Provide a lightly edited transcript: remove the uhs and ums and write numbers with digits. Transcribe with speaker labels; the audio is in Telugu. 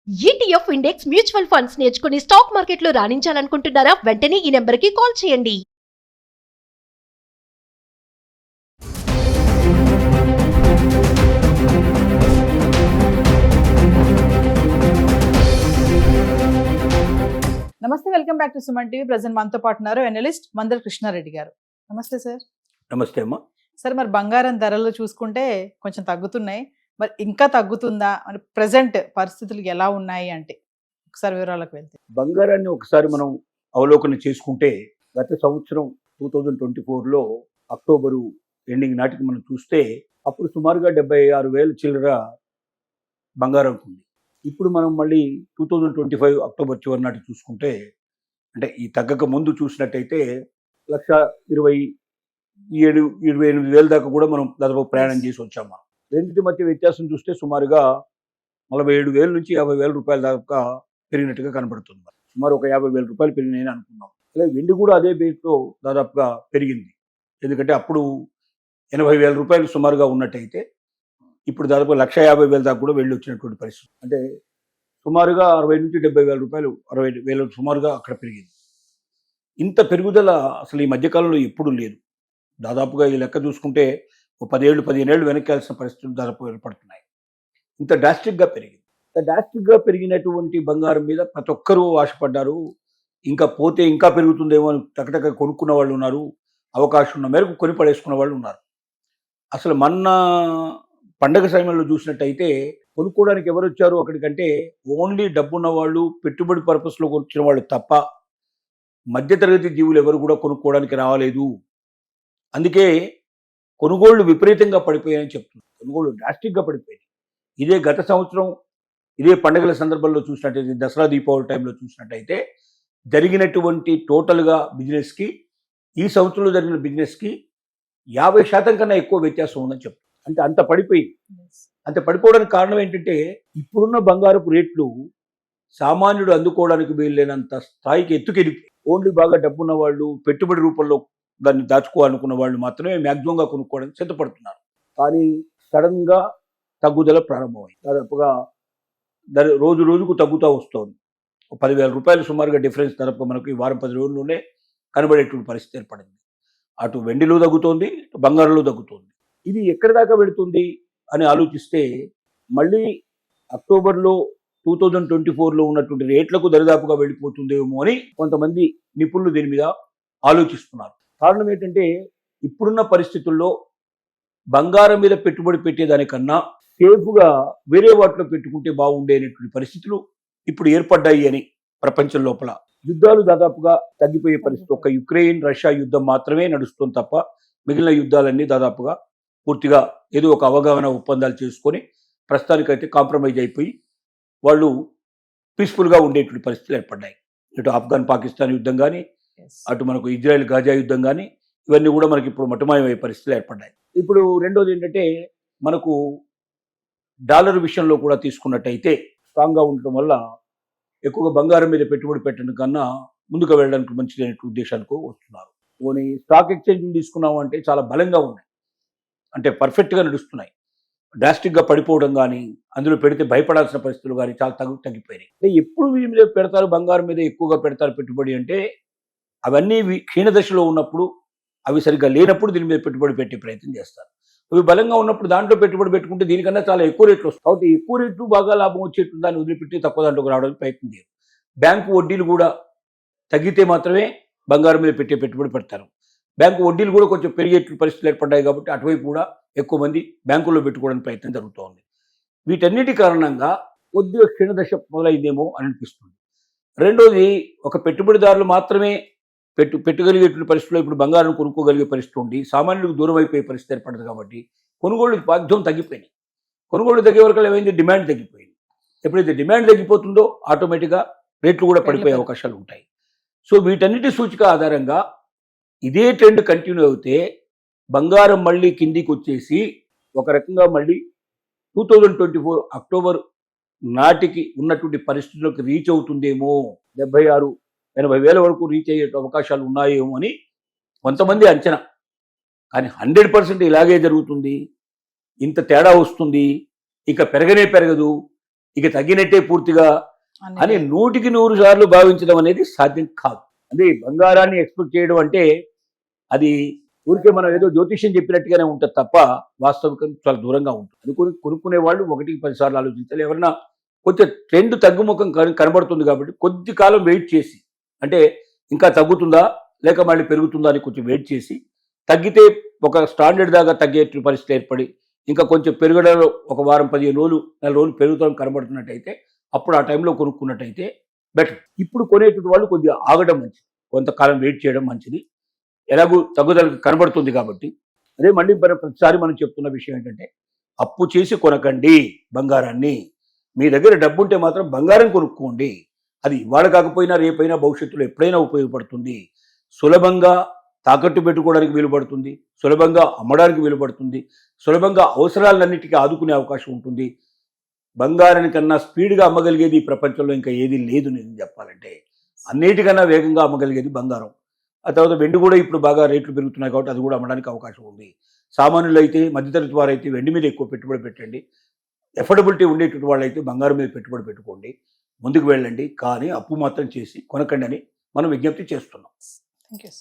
Speaker 1: ఈటీఎఫ్ ఇండెక్స్ మ్యూచువల్ ఫండ్స్ నేర్చుకుని స్టాక్ మార్కెట్లో రాణించాలనుకుంటున్నారా? వెంటనే ఈ నెంబర్కి కాల్ చేయండి.
Speaker 2: నమస్తే, welcome back to Suman TV. Present మనతో పాటు ఉన్నారు ఎనలిస్ట్ మందర్ కృష్ణారెడ్డి గారు. నమస్తే సార్.
Speaker 3: నమస్తే అమ్మా.
Speaker 2: సార్, మరి బంగారం ధరలు చూసుకుంటే కొంచెం తగ్గుతున్నాయి, మరి ఇంకా తగ్గుతుందా? మరి ప్రజెంట్ పరిస్థితులు ఎలా ఉన్నాయి అంటే ఒకసారి వివరాలకు వెళ్తే.
Speaker 3: బంగారాన్ని ఒకసారి మనం అవలోకన చేసుకుంటే గత సంవత్సరం 2024లో అక్టోబరు ఎండింగ్ నాటికి మనం చూస్తే అప్పుడు సుమారుగా 76,000 చిల్లర బంగారం ఉంది. ఇప్పుడు మనం మళ్ళీ 2025 అక్టోబర్ చివరి నాటి చూసుకుంటే, అంటే ఈ తగ్గక ముందు చూసినట్టయితే 1,27,28,000 దాకా కూడా మనం దాదాపు ప్రయాణం చేసి వచ్చాము. మనం రెండింటి మధ్య వ్యత్యాసం చూస్తే సుమారుగా 47,000 నుంచి 50,000 రూపాయల దాకా పెరిగినట్టుగా కనబడుతుంది. సుమారు ఒక 50,000 రూపాయలు పెరిగినాయని అనుకున్నాం. అలాగే వెండి కూడా అదే బేస్లో దాదాపుగా పెరిగింది. ఎందుకంటే అప్పుడు 80,000 రూపాయలు సుమారుగా ఉన్నట్టయితే ఇప్పుడు దాదాపు 1,50,000 దాకా కూడా వెళ్ళి వచ్చినటువంటి పరిస్థితి. అంటే సుమారుగా 60,000 నుంచి 70,000 రూపాయలు, 60,000 సుమారుగా అక్కడ పెరిగింది. ఇంత పెరుగుదల అసలు ఈ మధ్యకాలంలో ఎప్పుడూ లేదు. దాదాపుగా ఈ లెక్క చూసుకుంటే 10-15 ఏళ్ళు వెనక్కాల్సిన పరిస్థితులు దాదాపు ఏర్పడుతున్నాయి. ఇంత డ్రాస్టిక్గా పెరిగింది. ఇంత డ్రాస్టిక్గా పెరిగినటువంటి బంగారం మీద ప్రతి ఒక్కరూ ఆశపడ్డారు. ఇంకా పోతే ఇంకా పెరుగుతుందేమో అని టకటక కొనుక్కున్న వాళ్ళు ఉన్నారు. అవకాశం ఉన్న మేరకు కొని పడేసుకున్న వాళ్ళు ఉన్నారు. అసలు మొన్న పండగ సమయంలో చూసినట్టయితే కొనుక్కోవడానికి ఎవరు వచ్చారు అక్కడికంటే ఓన్లీ డబ్బున్న వాళ్ళు, పెట్టుబడి పర్పస్లో వచ్చిన వాళ్ళు తప్ప మధ్యతరగతి జీవులు ఎవరు కూడా కొనుక్కోవడానికి రావలేదు. అందుకే కొనుగోళ్లు విపరీతంగా పడిపోయాయని చెప్తున్నారు. కొనుగోళ్లు డ్రాస్టిక్గా పడిపోయాయి. ఇదే గత సంవత్సరం ఇదే పండుగల సందర్భంలో చూసినట్టయితే, దసరా దీపావళి టైంలో చూసినట్టయితే జరిగినటువంటి టోటల్గా బిజినెస్కి ఈ సంవత్సరంలో జరిగిన బిజినెస్కి 50% కన్నా ఎక్కువ వ్యత్యాసం ఉందని చెప్తారు. అంటే అంత పడిపోయింది. అంత పడిపోవడానికి కారణం ఏంటంటే ఇప్పుడున్న బంగారపు రేట్లు సామాన్యుడు అందుకోవడానికి వీల్లేనంత స్థాయికి ఎత్తుకెళ్ళిపోయి ఓన్లీ బాగా డబ్బున్న వాళ్ళు, పెట్టుబడి రూపంలో దాన్ని దాచుకోవాలనుకున్న వాళ్ళు మాత్రమే మ్యాక్సిమంగా కొనుక్కోవడానికి సిద్ధపడుతున్నారు. కానీ సడన్గా తగ్గుదల ప్రారంభమైంది. దాదాపుగా రోజు రోజుకు తగ్గుతూ వస్తుంది. 10,000 రూపాయలు సుమారుగా డిఫరెన్స్ దాదాపు మనకు ఈ వారం 10 రోజుల్లోనే కనబడేటువంటి పరిస్థితి ఏర్పడింది. అటు వెండిలో తగ్గుతోంది, ఇటు బంగారంలో తగ్గుతోంది. ఇది ఎక్కడి దాకా వెళుతుంది అని ఆలోచిస్తే మళ్ళీ అక్టోబర్లో 2024లో ఉన్నటువంటి రేట్లకు దరిదాపుగా వెళ్ళిపోతుందేమో అని కొంతమంది నిపుణులు దీని మీద ఆలోచిస్తున్నారు. కారణం ఏంటంటే ఇప్పుడున్న పరిస్థితుల్లో బంగారం మీద పెట్టుబడి పెట్టేదానికన్నా సేఫ్గా వేరే వాటిలో పెట్టుకుంటే బాగుండేటువంటి పరిస్థితులు ఇప్పుడు ఏర్పడ్డాయి అని ప్రపంచం లోపల. యుద్ధాలు దాదాపుగా తగ్గిపోయే పరిస్థితి. ఒక యుక్రెయిన్ రష్యా యుద్ధం మాత్రమే నడుస్తుంది తప్ప మిగిలిన యుద్ధాలన్నీ దాదాపుగా పూర్తిగా ఏదో ఒక అవగాహన ఒప్పందాలు చేసుకొని ప్రస్తుతానికైతే కాంప్రమైజ్ అయిపోయి వాళ్ళు పీస్ఫుల్గా ఉండేటువంటి పరిస్థితులు ఏర్పడ్డాయి. ఇటు ఆఫ్ఘన్ పాకిస్తాన్ యుద్ధం కానీ, అటు మనకు ఇజ్రాయెల్ గాజా యుద్ధం కానీ, ఇవన్నీ కూడా మనకి ఇప్పుడు మటుమాయమయ్యే పరిస్థితులు ఏర్పడ్డాయి. ఇప్పుడు రెండోది ఏంటంటే మనకు డాలర్ విషయంలో కూడా తీసుకున్నట్టయితే స్ట్రాంగ్గా ఉండటం వల్ల ఎక్కువగా బంగారం మీద పెట్టుబడి పెట్టడం కన్నా ముందుకు వెళ్ళడానికి మంచిదనే ఉద్దేశానికి వస్తున్నారు. పోనీ స్టాక్ ఎక్స్చేంజ్ తీసుకున్నాము అంటే చాలా బలంగా ఉన్నాయి, అంటే పర్ఫెక్ట్గా నడుస్తున్నాయి. డ్రాస్టిక్గా పడిపోవడం కానీ, అందులో పెడితే భయపడాల్సిన పరిస్థితులు కానీ చాలా తగ్గిపోయినాయి. అంటే ఎప్పుడు వీరి మీద పెడతారు, బంగారం మీద ఎక్కువగా పెడతారు పెట్టుబడి అంటే అవన్నీ క్షీణదశలో ఉన్నప్పుడు, అవి సరిగ్గా లేనప్పుడు దీని మీద పెట్టుబడి పెట్టే ప్రయత్నం చేస్తారు. అవి బలంగా ఉన్నప్పుడు దాంట్లో పెట్టుబడి పెట్టుకుంటే దీనికన్నా చాలా ఎక్కువ రేట్లు వస్తాయి. కాబట్టి ఎక్కువ రేట్లు బాగా లాభం వచ్చేట్టు దాన్ని వదిలిపెట్టి తక్కువ దాంట్లోకి రావడానికి ప్రయత్నం చేయరు. బ్యాంకు వడ్డీలు కూడా తగ్గితే మాత్రమే బంగారం మీద పెట్టే పెట్టుబడి పెడతారు. బ్యాంకు వడ్డీలు కూడా కొంచెం పెరిగే పరిస్థితులు ఏర్పడ్డాయి కాబట్టి అటువైపు కూడా ఎక్కువ మంది బ్యాంకుల్లో పెట్టుకోవడానికి ప్రయత్నం జరుగుతోంది. వీటన్నిటి కారణంగా కొద్దిగా క్షీణదశ మొదలైందేమో అని అనిపిస్తుంది. రెండోది, ఒక పెట్టుబడిదారులు మాత్రమే పెట్టగలిగేటువంటి పరిస్థితుల్లో ఇప్పుడు బంగారం కొనుక్కోగలిగే పరిస్థితి ఉండి సామాన్యులకు దూరం అయిపోయే పరిస్థితి ఏర్పడదు కాబట్టి కొనుగోళ్లు బాధ్యం తగ్గిపోయినాయి. కొనుగోళ్లు తగ్గే వరకు ఏమైంది, డిమాండ్ తగ్గిపోయింది. ఎప్పుడైతే డిమాండ్ తగ్గిపోతుందో ఆటోమేటిక్గా రేట్లు కూడా పడిపోయే అవకాశాలు ఉంటాయి. సో వీటన్నిటి సూచిక ఆధారంగా ఇదే ట్రెండ్ కంటిన్యూ అవుతే బంగారం మళ్ళీ కిందికి వచ్చేసి ఒక రకంగా మళ్ళీ 2024 అక్టోబర్ నాటికి ఉన్నటువంటి పరిస్థితులకు రీచ్ అవుతుందేమో, 76,000-80,000 వరకు రీచ్ అయ్యే అవకాశాలు ఉన్నాయేమో అని కొంతమంది అంచనా. కానీ 100% ఇలాగే జరుగుతుంది, ఇంత తేడా వస్తుంది, ఇక పెరగదు, ఇక తగ్గినట్టే పూర్తిగా
Speaker 2: అన్ని
Speaker 3: అని 100% భావించడం అనేది సాధ్యం కాదు. అదే బంగారాన్ని ఎక్స్పెక్ట్ చేయడం అంటే అది ఊరికే మనం ఏదో జ్యోతిష్యం చెప్పినట్టుగానే ఉంటుంది తప్ప వాస్తవికం చాలా దూరంగా ఉంటుంది. అది కొనుక్కునే వాళ్ళు 1-10 సార్లు ఆలోచించాలి. ఎవరన్నా కొంచెం ట్రెండ్ తగ్గుముఖం కనబడుతుంది కాబట్టి కొద్ది కాలం వెయిట్ చేసి, అంటే ఇంకా తగ్గుతుందా లేక మళ్ళీ పెరుగుతుందా అని కొంచెం వెయిట్ చేసి, తగ్గితే ఒక స్టాండర్డ్ దాకా తగ్గే పరిస్థితి ఏర్పడి ఇంకా కొంచెం పెరగడంలో ఒక వారం 15 రోజులు నెల రోజులు పెరుగుతాం కనబడుతున్నట్టయితే అప్పుడు ఆ టైంలో కొనుక్కున్నట్టయితే బెటర్. ఇప్పుడు కొనేటువంటి వాళ్ళు కొద్దిగా ఆగడం మంచిది, కొంతకాలం వెయిట్ చేయడం మంచిది. ఎలాగూ తగ్గుదల కనబడుతుంది కాబట్టి. అదే మళ్ళీ ప్రతిసారి మనం చెప్తున్న విషయం ఏంటంటే అప్పు చేసి కొనకండి బంగారాన్ని. మీ దగ్గర డబ్బు ఉంటే మాత్రం బంగారం కొనుక్కోండి. అది ఇవాళ కాకపోయినా రేపైనా భవిష్యత్తులో ఎప్పుడైనా ఉపయోగపడుతుంది. సులభంగా తాకట్టు పెట్టుకోవడానికి వీలుపడుతుంది, సులభంగా అమ్మడానికి వీలుపడుతుంది, సులభంగా అవసరాలన్నిటికీ ఆదుకునే అవకాశం ఉంటుంది. బంగారాని కన్నా స్పీడ్గా అమ్మగలిగేది ఈ ప్రపంచంలో ఇంకా ఏది లేదు. నేను చెప్పాలంటే అన్నిటికన్నా వేగంగా అమ్మగలిగేది బంగారం. ఆ తర్వాత వెండి కూడా ఇప్పుడు బాగా రేట్లు పెరుగుతున్నాయి కాబట్టి అది కూడా అమ్మడానికి అవకాశం ఉంది. సామాన్యులు అయితే, మధ్యతరగతి వారు అయితే వెండి మీద ఎక్కువ పెట్టుబడి పెట్టండి. ఎఫర్డబిలిటీ ఉండేటువంటి వాళ్ళైతే బంగారం మీద పెట్టుబడి పెట్టుకోండి, ముందుకు వెళ్ళండి. కానీ అప్పు మాత్రం చేసి కొనకండి అని మనం విజ్ఞప్తి చేస్తున్నాం.
Speaker 2: Thank you.